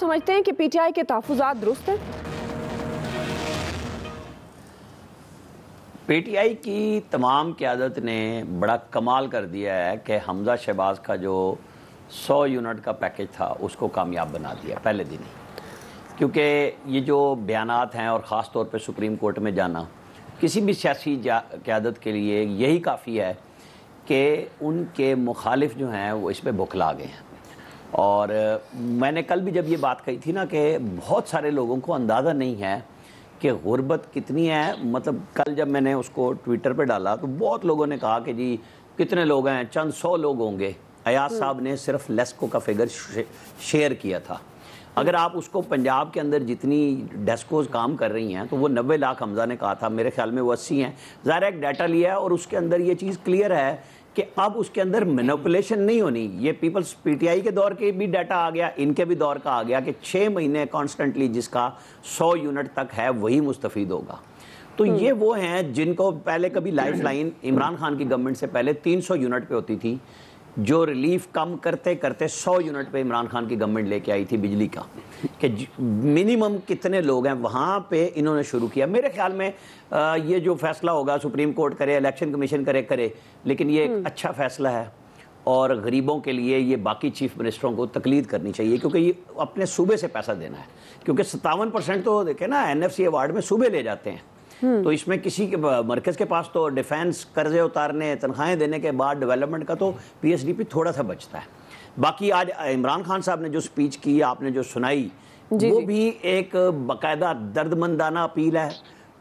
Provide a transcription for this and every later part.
سمجھتے ہیں کہ پی ٹی آئی کے تحفظات درست ہیں؟ پی ٹی آئی کی تمام قیادت نے بڑا کمال کر دیا ہے کہ حمزہ شہباز کا جو 100 یونٹ کا پیکج تھا اس کو کامیاب بنا دیا پہلے دن ہی، کیونکہ یہ جو بیانات ہیں اور خاص طور پہ سپریم کورٹ میں جانا کسی بھی سیاسی قیادت کے لیے یہی کافی ہے کہ ان کے مخالف جو ہیں وہ اس پہ بھکلا گئے ہیں۔ اور میں نے کل بھی جب یہ بات کہی تھی نا کہ بہت سارے لوگوں کو اندازہ نہیں ہے کہ غربت کتنی ہے۔ مطلب کل جب میں نے اس کو ٹویٹر پہ ڈالا تو بہت لوگوں نے کہا کہ جی کتنے لوگ ہیں، چند 100 لوگ ہوں گے۔ ایاز صاحب نے صرف لیسکو کا فگر شیئر کیا تھا۔ اگر آپ اس کو پنجاب کے اندر جتنی ڈیسکوز کام کر رہی ہیں تو وہ 90 لاکھ حمزہ نے کہا تھا، میرے خیال میں وہ 80 ہیں۔ ظاہر ایک ڈیٹا لیا ہے اور اس کے اندر یہ چیز کلیئر ہے کہ اب اس کے اندر مینوپولیشن نہیں ہونی۔ یہ پیپلز پی ٹی آئی کے دور کے بھی ڈیٹا آ گیا، ان کے بھی دور کا آ گیا کہ 6 مہینے کانسٹنٹلی جس کا 100 یونٹ تک ہے وہی مستفید ہوگا۔ تو یہ وہ ہیں جن کو پہلے کبھی لائف لائن عمران خان کی گورنمنٹ سے پہلے 300 یونٹ پہ ہوتی تھی، جو ریلیف کم کرتے کرتے 100 یونٹ پہ عمران خان کی گورنمنٹ لے کے آئی تھی بجلی کا، کہ منیمم کتنے لوگ ہیں وہاں پہ انہوں نے شروع کیا۔ میرے خیال میں یہ جو فیصلہ ہوگا سپریم کورٹ کرے، الیکشن کمیشن کرے، لیکن یہ ایک اچھا فیصلہ ہے اور غریبوں کے لیے یہ باقی چیف منسٹروں کو تقلید کرنی چاہیے، کیونکہ یہ اپنے صوبے سے پیسہ دینا ہے، کیونکہ 57% تو دیکھیں نا این ایف سی ایوارڈ میں صوبے لے جاتے ہیں۔ تو اس میں کسی کے مرکز کے پاس تو ڈیفینس قرضے اتارنے، تنخواہیں دینے کے بعد ڈیولپمنٹ کا تو پی ایس ڈی پی تھوڑا سا بچتا ہے۔ باقی آج عمران خان صاحب نے جو سپیچ کی، آپ نے جو سنائی، وہ بھی ایک باقاعدہ درد مندانہ اپیل ہے،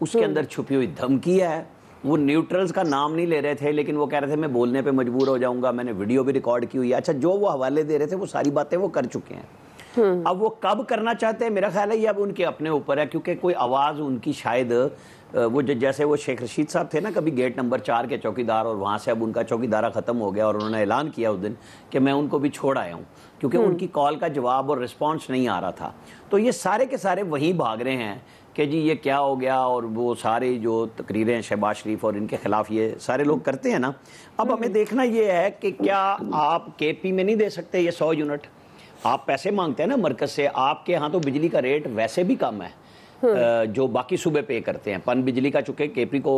اس کے اندر چھپی ہوئی دھمکی ہے۔ وہ نیوٹرلز کا نام نہیں لے رہے تھے لیکن وہ کہہ رہے تھے میں بولنے پہ مجبور ہو جاؤں گا، میں نے ویڈیو بھی ریکارڈ کی ہوئی ہے۔ اچھا، جو وہ حوالے دے رہے تھے وہ ساری باتیں وہ کر چکے ہیں۔ اب وہ کب کرنا چاہتے ہیں میرا خیال ہے یہ اب ان کے اپنے اوپر ہے، کیونکہ کوئی آواز ان کی شاید وہ جیسے وہ شیخ رشید صاحب تھے نا کبھی گیٹ نمبر 4 کے چوکیدار، اور وہاں سے اب ان کا چوکیدارہ ختم ہو گیا اور انہوں نے اعلان کیا اس دن کہ میں ان کو بھی چھوڑ آیا ہوں، کیونکہ ان کی کال کا جواب اور رسپانس نہیں آ رہا تھا۔ تو یہ سارے کے سارے وہیں بھاگ رہے ہیں کہ جی یہ کیا ہو گیا، اور وہ سارے جو تقریریں شہباز شریف اور ان کے خلاف یہ سارے لوگ کرتے ہیں نا۔ اب ہمیں دیکھنا یہ ہے کہ کیا آپ کے پی میں نہیں دے سکتے یہ 100 یونٹ؟ آپ پیسے مانگتے ہیں نا مرکز سے، آپ کے ہاں تو بجلی کا ریٹ ویسے بھی کم ہے جو باقی صوبے پے کرتے ہیں۔ پن بجلی کا چونکہ کے پی کو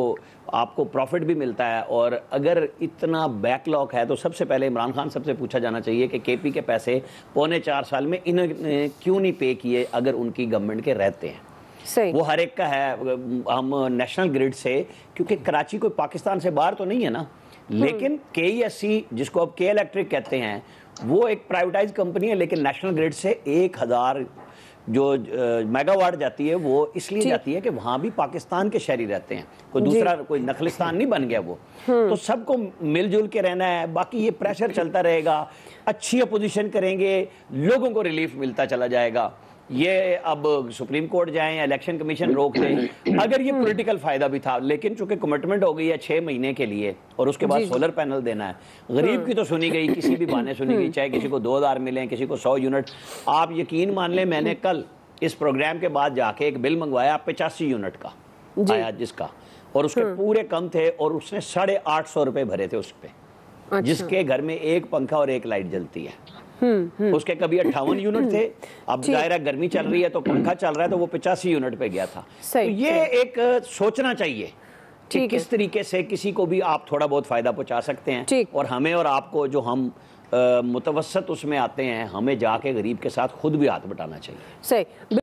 آپ کو پروفٹ بھی ملتا ہے، اور اگر اتنا بیک لاگ ہے تو سب سے پہلے عمران خان صاحب سے پوچھا جانا چاہیے کہ کے پی کے پیسے 3.25 سال میں انہوں نے کیوں نہیں پے کیے اگر ان کی گورنمنٹ کے رہتے ہیں۔ وہ ہر ایک کا ہے۔ ہم نیشنل گریڈ سے، کیونکہ کراچی کوئی پاکستان سے باہر تو نہیں ہے نا، لیکن کے ای ایس سی جس کو اب کے الیکٹرک کہتے ہیں وہ ایک پرائیویٹائز کمپنی ہے، لیکن نیشنل گریڈ سے 1000 جو میگا واٹ جاتی ہے وہ اس لیے جاتی ہے کہ وہاں بھی پاکستان کے شہری رہتے ہیں، کوئی دوسرا کوئی نخلستان نہیں بن گیا وہ۔ تو سب کو مل جل کے رہنا ہے، باقی یہ پریشر چلتا رہے گا، اچھی اپوزیشن کریں گے، لوگوں کو ریلیف ملتا چلا جائے گا۔ یہ اب سپریم کورٹ جائیں، الیکشن کمیشن روک دے، اگر یہ پولیٹیکل فائدہ بھی تھا، لیکن چونکہ کمٹمنٹ ہو گئی ہے 6 مہینے کے لیے اور اس کے بعد سولر پینل دینا ہے، غریب کی تو سنی گئی، کسی بھی بہانے سنی گئی، چاہے کسی کو 2000 ملیں، کسی کو 100 یونٹ۔ آپ یقین مان لیں میں نے کل اس پروگرام کے بعد جا کے ایک بل منگوایا 85 یونٹ کا آیا جس کا، اور اس کے پورے کم تھے اور اس نے 850 روپے بھرے تھے اس پہ، جس کے گھر میں ایک پنکھا اور ایک لائٹ جلتی ہے۔ اس کے کبھی 58 یونٹ تھے، اب ظاہرہ گرمی چل رہی ہے تو پنکھا چل رہا ہے تو وہ 85 یونٹ پہ گیا تھا۔ تو یہ ایک سوچنا چاہیے کہ کس طریقے سے کسی کو بھی آپ تھوڑا بہت فائدہ پہنچا سکتے ہیں، اور ہمیں اور آپ کو جو ہم متوسط اس میں آتے ہیں، ہمیں جا کے غریب کے ساتھ خود بھی ہاتھ بٹانا چاہیے۔